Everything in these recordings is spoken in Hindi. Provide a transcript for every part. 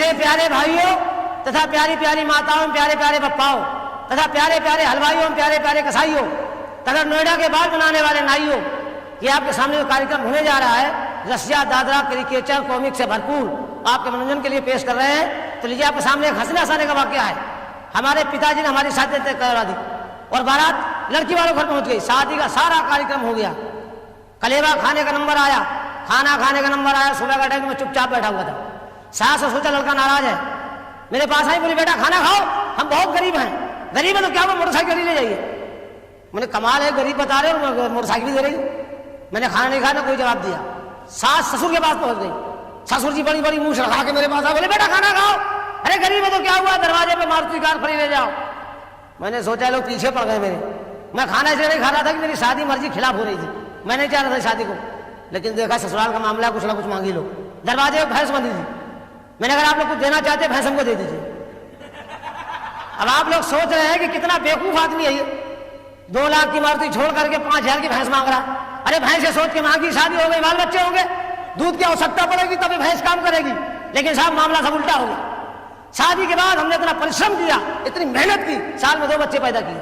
मेरे प्यारे भाइयों तथा प्यारी प्यारी माताओं, प्यारे प्यारे बप्पाओं तथा प्यारे प्यारे हलवाइयों, प्यारे प्यारे कसाईयों तथा नोएडा के बाल बनाने वाले नाइयों, ये आपके सामने जो कार्यक्रम होने जा रहा है रसिया, दादरा, क्रिकेचर, कॉमिक से भरपूर आपके मनोरंजन के लिए पेश कर रहे हैं। तो लीजिए आपके सामने एक हंसने हंसाने का वाक्य है। हमारे पिताजी ने हमारी शादी तय करवा दी और बारात लड़की वालों घर पहुंच गई। शादी का सारा कार्यक्रम हो गया, कलेवा खाने का नंबर आया, खाना खाने का नंबर आया। सुबह का टाइम में चुपचाप बैठा हुआ था। सास ने सोचा लड़का नाराज है, मेरे पास आई, बोली बेटा खाना खाओ, हम बहुत गरीब हैं। गरीब है तो क्या, वो मोटरसाइकिल ले जाइए। मैंने कमाल है, गरीब बता रहे हो मोटरसाइकिल दे रही। मैंने खाना नहीं खाना, कोई जवाब दिया। सास ससुर के पास पहुंच गई। ससुर जी बड़ी बड़ी मुंह लगा के मेरे पास आ, बोले बेटा खाना खाओ। अरे गरीब है तो क्या हुआ, दरवाजे पे मारुति कार खड़ी ले जाओ। मैंने सोचा लोग पीछे पड़ गए मेरे। मैं खाना इसलिए नहीं खा रहा था कि मेरी शादी मर्जी खिलाफ हो रही थी, मैं नहीं चाह रहा था शादी को। लेकिन देखा ससुराल का मामला, कुछ ना कुछ मांगी लो। दरवाजे पर भैंस बंधी थी। मैंने अगर आप लोग कुछ देना चाहते भैंस हमको दे दीजिए। अब आप लोग सोच रहे हैं कि कितना बेवकूफ आदमी है ये, 2 लाख की मारुति छोड़ करके 5,000 की भैंस मांग रहा। अरे भैंस से सोच के मांगी, शादी हो गई, बाल बच्चे होंगे, दूध की आवश्यकता पड़ेगी तभी भैंस काम करेगी। लेकिन साहब मामला सब उल्टा हो गया। शादी के बाद हमने इतना परिश्रम किया, इतनी मेहनत की, साल में 2 बच्चे पैदा किए,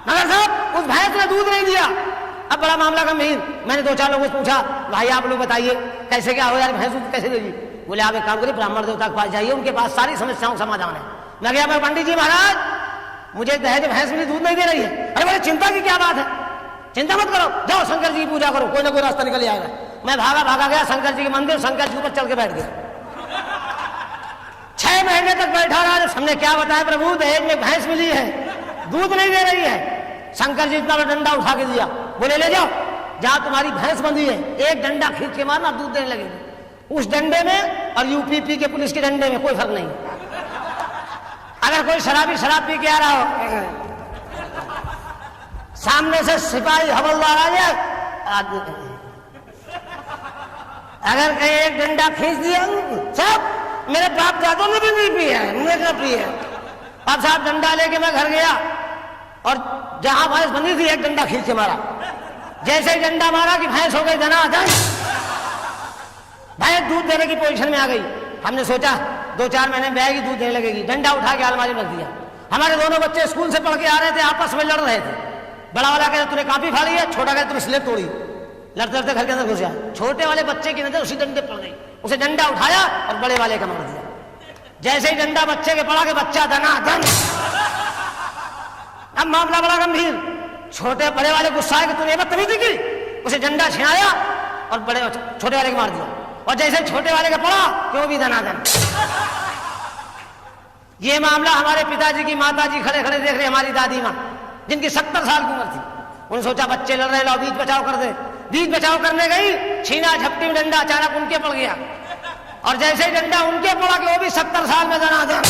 मगर साहब उस भैंस ने दूध नहीं दिया। अब बड़ा मामला गंभीर। मैंने 2-4 लोगों से पूछा, भाई आप लोग बताइए कैसे क्या हो यार, भैंस दूध कैसे देगी? बोले आप एक काम करिए, ब्राह्मण देवता के पास जाइए, उनके पास सारी समस्याओं का समाधान है। मैं गया, मैं पंडित जी महाराज मुझे दहेज भैंस मेरी दूध नहीं दे रही है। अरे बोले चिंता की क्या बात है, चिंता मत करो, जाओ शंकर जी की पूजा करो, कोई ना कोई रास्ता निकल जाएगा। मैं भागा गया शंकर जी के मंदिर, शंकर जी ऊपर चल के बैठ गया। 6 महीने तक बैठा रहा। हमने क्या बताया प्रभु, दहेज में भैंस मिली है, दूध नहीं दे रही है। शंकर जी इतना डंडा उठा के दिया, बोले ले जाओ, जहां तुम्हारी भैंस बंधी है एक डंडा खींच के मारना, दूध देने लगेगी। उस डंडे में और यूपीपी के पुलिस के डंडे में कोई फर्क नहीं। अगर कोई शराबी शराब पी के आ रहा हो, सामने से सिपाही हवलदार आ जाए, अगर कहीं एक डंडा खींच दिया, सब मेरे बाप दादों ने भी नहीं पिया है, मुझे क्या पिया। अब साहब डंडा लेके मैं घर गया और जहां भैंस बंधी थी एक डंडा खींच के मारा। जैसे ही डंडा मारा कि भैंस हो गई धनाधन, भैंस दूध देने की पोजीशन में आ गई। हमने सोचा 2-4 महीने में आएगी, दूध देने लगेगी। डंडा उठा के अलमारी में रख दिया। हमारे दोनों बच्चे स्कूल से पढ़ के आ रहे थे, आपस में लड़ रहे थे। बड़ा वाला कहता तूने कॉपी फाड़ी है, छोटा कहता तूने स्लेट तोड़ी। लड़ते लड़ते घर के अंदर घुस गया। छोटे वाले बच्चे की नजर उसी डंडे पड़ गई, उसे डंडा उठाया और बड़े वाले का मार दिया। जैसे ही डंडा बच्चे के पड़ा के बच्चा धनाधन। अब मामला बड़ा गंभीर। छोटे बड़े वाले गुस्सा है कि तूने बदतमीजी की, उसे डंडा छिनाया और छोटे वाले को मार दिया। और जैसे छोटे वाले का पड़ा कि वो भी धनाधन। ये मामला हमारे पिताजी की माताजी खड़े खड़े देख रहे, हमारी दादी माँ जिनकी 70 साल की उम्र थी। उन्होंने सोचा बच्चे लड़ रहे, लो बीच बचाव कर दे। बीच बचाव करने गई, छीना झपटी में डंडा अचानक उनके पड़ गया। और जैसे ही डंडा उनके पड़ा कि वो भी 70 साल में धनाधन।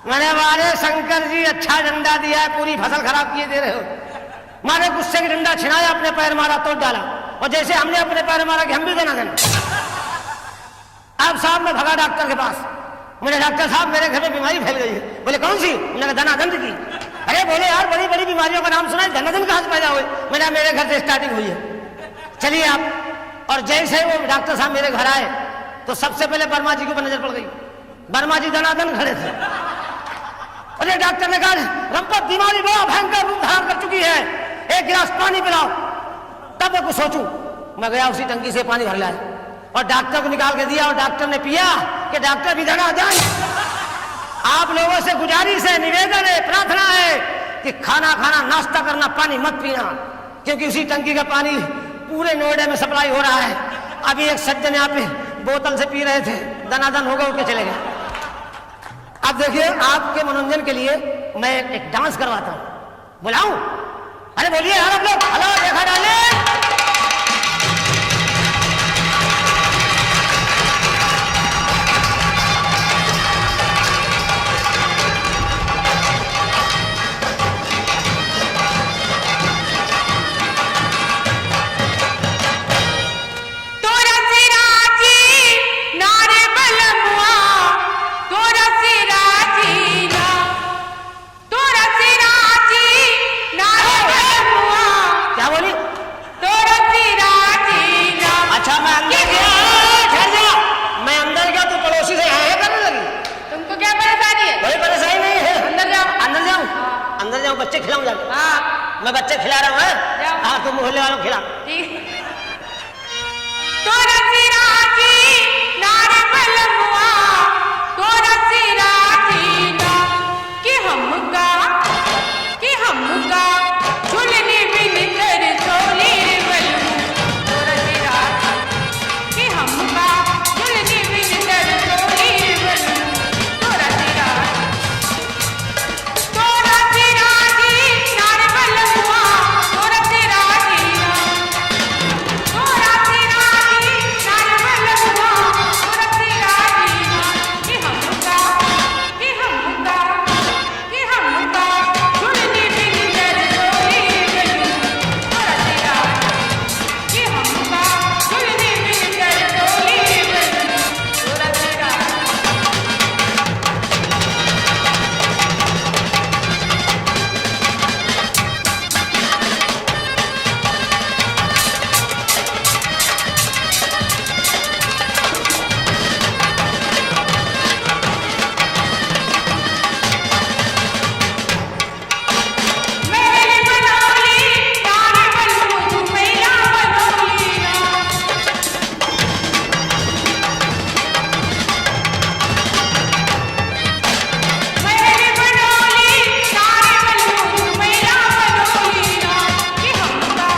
मैंने मारे शंकर जी अच्छा डंडा दिया है, पूरी फसल खराब किए दे रहे हो। मारे गुस्से की डंडा छिनाया, अपने पैर मारा, तोड़ डाला। और जैसे हमने अपने पैर मारा कि हम भी धनाधन। अब साहब मैं भगा डॉक्टर के पास। मैंने डॉक्टर साहब मेरे घर में बीमारी फैल गई है। बोले कौन सी? मैंने कहा धनाधन की। अरे बोले यार बड़ी बड़ी बीमारियों का नाम सुना है, धनाधन कहां से पैदा हुए? मैंने मेरे घर से स्टार्टिंग हुई है, चलिए आप। और जैसे वो डॉक्टर साहब मेरे घर आए तो सबसे पहले वर्मा जी के ऊपर नजर पड़ गई। वर्मा जी धनाधन खड़े थे। अरे डॉक्टर ने कहा रंपत बीमारी बड़ा भयंकर रूप धारण कर चुकी है, एक गिलास पानी पिलाओ। तब मैं कुछ सोचूं, मैं गया उसी टंकी से पानी भर लाया और डॉक्टर को निकाल के दिया और डॉक्टर ने पिया कि डॉक्टर भी धनाधन। आप लोगों से गुजारिश है, निवेदन है, प्रार्थना है कि खाना खाना, नाश्ता करना, पानी मत पीना, क्योंकि उसी टंकी का पानी पूरे नोएडा में सप्लाई हो रहा है। अभी एक सज्जन यहाँ पे बोतल से पी रहे थे, धनाधन हो गए, उठ के चले गए। अब देखिए आपके मनोरंजन के लिए मैं एक डांस करवाता हूं, बुलाऊं? अरे बोलिए यार आप लोग, हेलो देखा डाले। खिलाऊं जाके? हाँ मैं बच्चे खिला रहा हूँ। जाओ। हाँ तुम मोहल्ले वालों को खिला। ठीक। तोरा सिराजी नारे बलमुआ, तोरा सिराजी ना कि हमका झुलने बिन कर चोली रे बलमु, तोरा सिराजी कि हमका झुलने बिन कर चोली रे बलमु, तोरा सिराजी नारे बलमुआ, तोरा सिराजी ना, तोरा सिराजी नारे बलमुआ, तोरा सिराजी ना कि हमका झुलने बिन कर चोली रे बलमु, तोरा सिराजी कि हमका झुलने बिन कर चोली रे बलमु, तोरा सिराजी। मेरे बनोली नारे बलमु तू मैया बनोली ना, मेरे बनोली नारे बलमु तू मैया बनोली ना कि हमका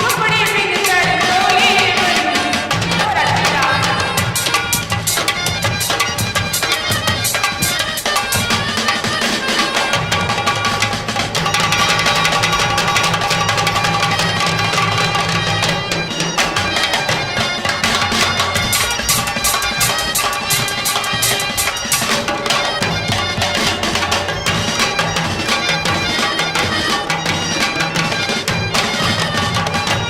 टुकड़े बिन कर चोली रे बलमु, तोरा सिराजी।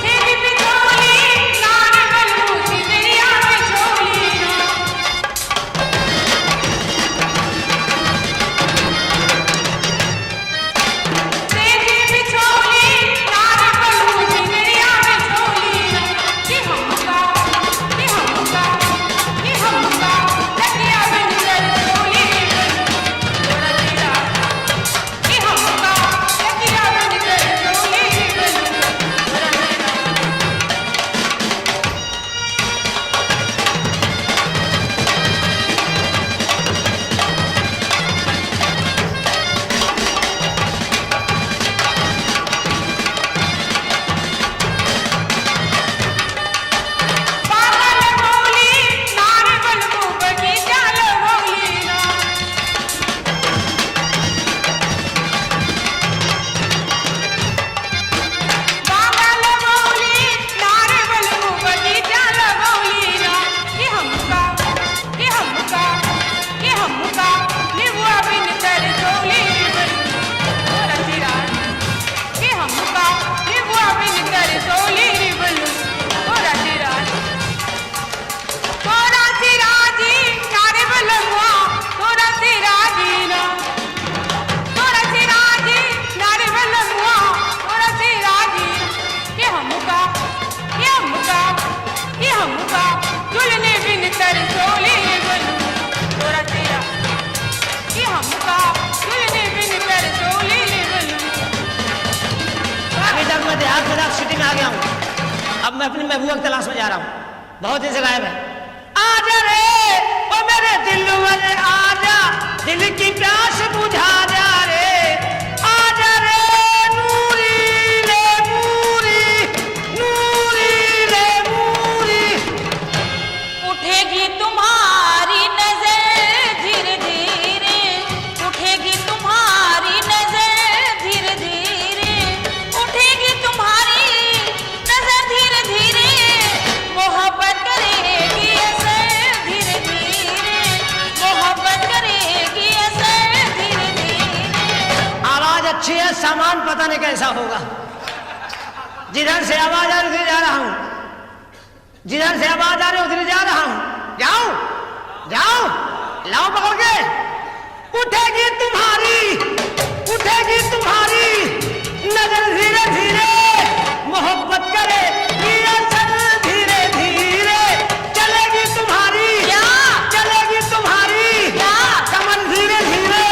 तेरी बिछोली नारे बलमु सिमरिया बिछोली ना, तेरी बिछोली नारे बलमु सिमरिया बिछोली ना कि हमका लगिया बिन कर चोली रे बलमु, तोरा सिराजी कि हमका लगिया बिन कर चोली रे बलमु, तोरा सिराजी। पागल बोली नारे बलमु बगीचा लगोली ना, पागल बोली नारे बलमु बगीचा लगोली ना कि हमका निबुआ बिन कर चोली रे बलमु, तोरा सिराजी कि हमका निबुआ बिन कर चोली रे बलमु, तोरा सिराजी। तोरा सिराजी नारे बलमुआ, तोरा सिराजी ना, तोरा सिराजी नारे बलमुआ, तोरा सिराजी ना कि हमका झुलने बिन कर चोली रे बलमु, तोरा सिराजी कि हमका झुलने बिन कर चोली रे बलमु। अभी तक मैं देहात में सिटी में आ गया हूँ। अब मैं अपनी महबूबा की तलाश में जा रहा हूँ। बहुत दिन से गायब है। आजा रे ओ मेरे दिल वाले आजा, दिल की प्यास बुझा जा रे। आजा रे नूरी ले नूरी, नूरी ले नूरी। उठेगी तुम्हारी नजर धीरे धीरे, उठेगी तुम्हारी नजर धीरे धीरे, उठेगी तुम्हारी नजर धीरे धीरे, मोहब्बत करेगी असर धीरे धीरे, मोहब्बत करेगी असर धीरे धीरे। आवाज अच्छी है, सामान पता नहीं कैसा होगा। जिधर से आवाज आ रही उधर जा रहा हूँ, जिधर से आवाज आ रही उधर जा रहा हूँ। जाओ जाओ लाओ पकड़ के। उठेगी तुम्हारी नजर धीरे धीरे, मोहब्बत करे असर धीरे धीरे। चलेगी तुम्हारी क्या? चलेगी तुम्हारी क्या? कमर धीरे धीरे,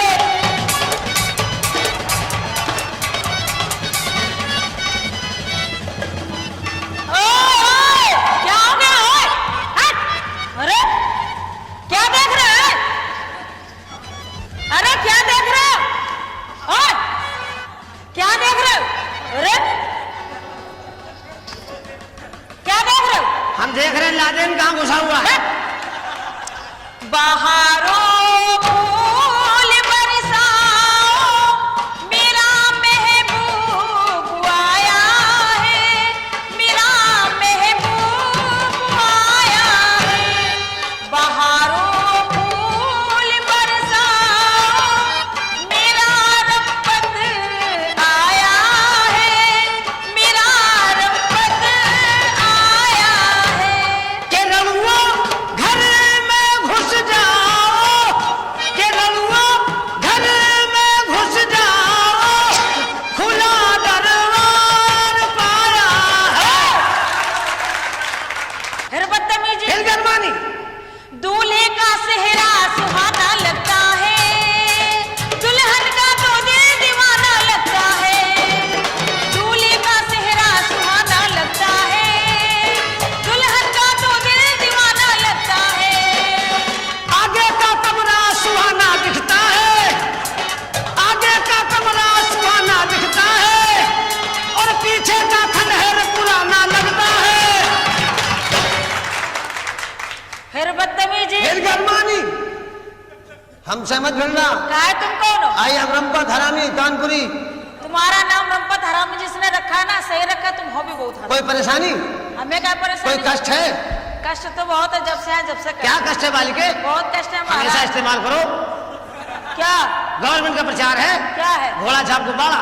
फिर बदतमीजी। फिर गरमानी। हमसे मत भिड़ना। क्या है, तुम कौन हो? आई हम रंपत हरामी कानपुरी। तुम्हारा नाम रंपत हरामी जिसने रखा है ना, सही रखा, तुम हो भी बहुत हरामी। कोई परेशानी? हमें क्या परेशानी? कोई कष्ट है? कष्ट तो बहुत है, जब से है, जब से क्या कष्ट है बालिके? बहुत कष्ट है हमेशा महाराज। इस्तेमाल करो। क्या गवर्नमेंट का प्रचार है, क्या है? घोड़ा छाप गुब्बारा।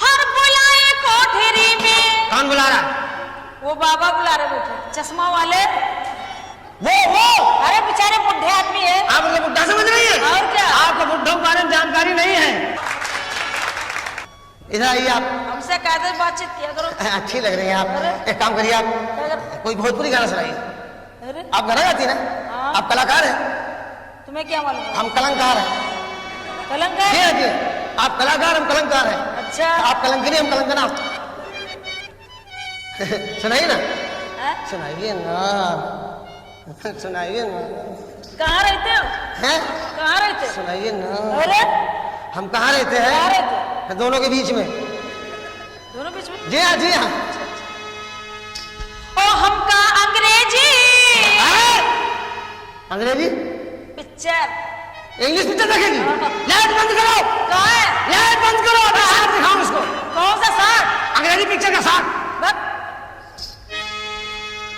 हर बुलाए कोठरी में। कौन बुला रहा है? वो बाबा बुला रहे बैठे चश्मा वाले। वो अरे बेचारे बुढ़े आदमी है। आप उनको बुढ़ा समझ रही है? और क्या? आपको बुढ़ों के बारे में जानकारी नहीं है। इधर आइए आप। हमसे कायदे से बातचीत किया करो। अच्छी लग रही है आप। एक काम करिए आप क्या कर- कोई भोजपुरी गाना सुनाइए। अरे आप गाना गाती ना? हाँ। आप कलाकार हैं, तुम्हें क्या मालूम? हम कलंकार हैं। कलंक जी है? हाँ जी, आप कलाकार हम कलंकार हैं। अच्छा। आप कलंकनी हम कलंकना। सुनाइए ना। हैं? सुनाइए ना। सुनाइए ना। कहाँ रहते हो? हैं? कहाँ रहते हो? सुनाइए ना। अरे हम कहाँ रहते कहाँ हैं? रहते? दोनों के बीच में। दोनों बीच में? जी हाँ जी हाँ। ओ हमका अंग्रेजी अंग्रेजी पिक्चर। इंग्लिश पिक्चर देखेगी? लाइट बंद करो। कहाँ है? लाइट बंद करो। अभी साथ दिखाऊं इसको। कौन सा साथ? अंग्रेजी पिक्चर का साथ। बस।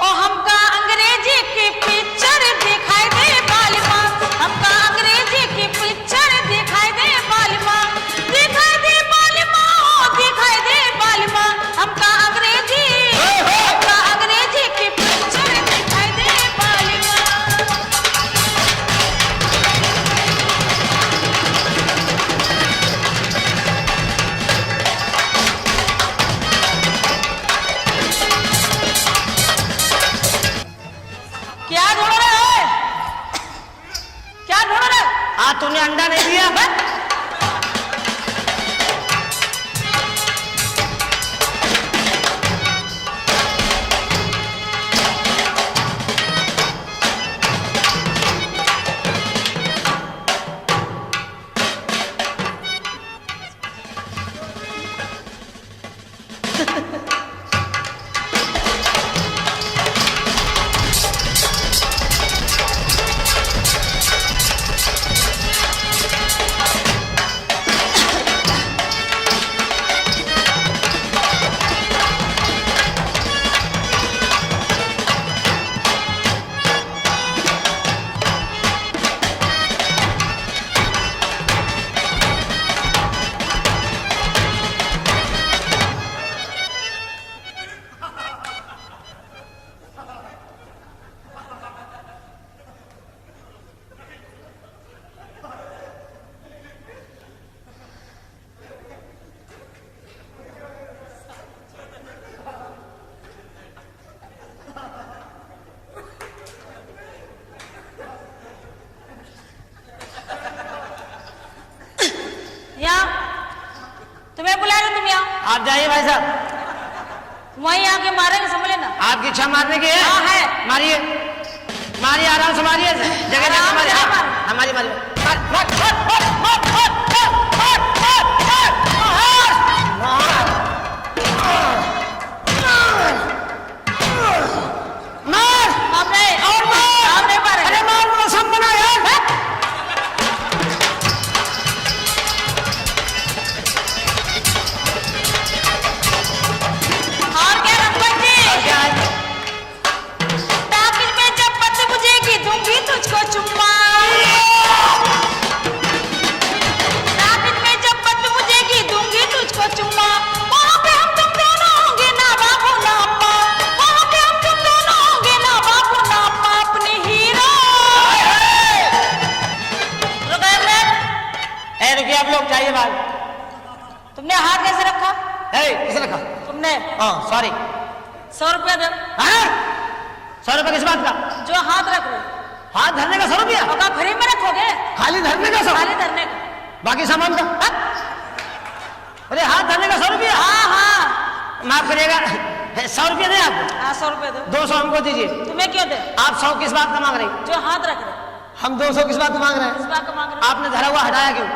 ओ हमका अंग्रेजी की पिक्चर दिखाई दे बालिमा। हमका अंग्रेजी की पिक्चर दिखाई दे बालिमा। दिखाई दे बालिमा, ओ दिखाई दे बालिमा। हमका अंग्रेजी की पिक्चर दिखाई दे बालिमा। क्या ढूंढ रहे हो? क्या ढूंढ रहे हो? आज तूने अंडा नहीं दिया। यहाँ तुम्हें बुला रहे, तुम यहाँ आप जाइए भाई साहब। वहीं आके मारेंगे, समझ लेना। आपकी इच्छा मारने की है? हाँ है। मारिए मारिए, आराम से मारिए। जगह जगह आराम मारिए। से हाँ, मारो। हमारी मारिए। मार अब नहीं, और मार। अब नहीं मारेंगे। अरे मार, मौसम बना यार। और क्या रंपत जी? क्या है? टापिज में जब पत बुझेगी दूंगी तुझको चुम्मा। टापिज में जब पत बुझेगी दूंगी तुझको चुम्मा। वहाँ पे हम तुम दोनों होंगे ना बाबू ना अम्मा। वहाँ पे हम तुम दोनों होंगे ना बाबू ना अम्मा। अपनी हीरो। रुको एक मिनट। ए, रुकिए आप लोग, जाइए बाहर। तुमने हाथ कैसे रखा? किसे रखा? तुमने हाँ सॉरी। 100 रुपया दो। 100 रुपये किस बात का? जो हाथ रख रहे हाथ धरने का 100 रुपया? हो का फ्री में रखोगे? खाली धरने का 100? खाली धरने का। बाकी सामान का? अरे हाथ धरने का 100 रुपया? हाँ हाँ माफ करिएगा, 100 रुपया दें आपको? हाँ 100 रुपया दो। 200 हमको दीजिए। तुम्हें क्यों दे? आप 100 किस बात का मांग रही? जो हाथ रख रहे हम 200 किस बात मांग रहे हैं? इस बात का मांग रहे आपने धरा हुआ हटाया क्यों?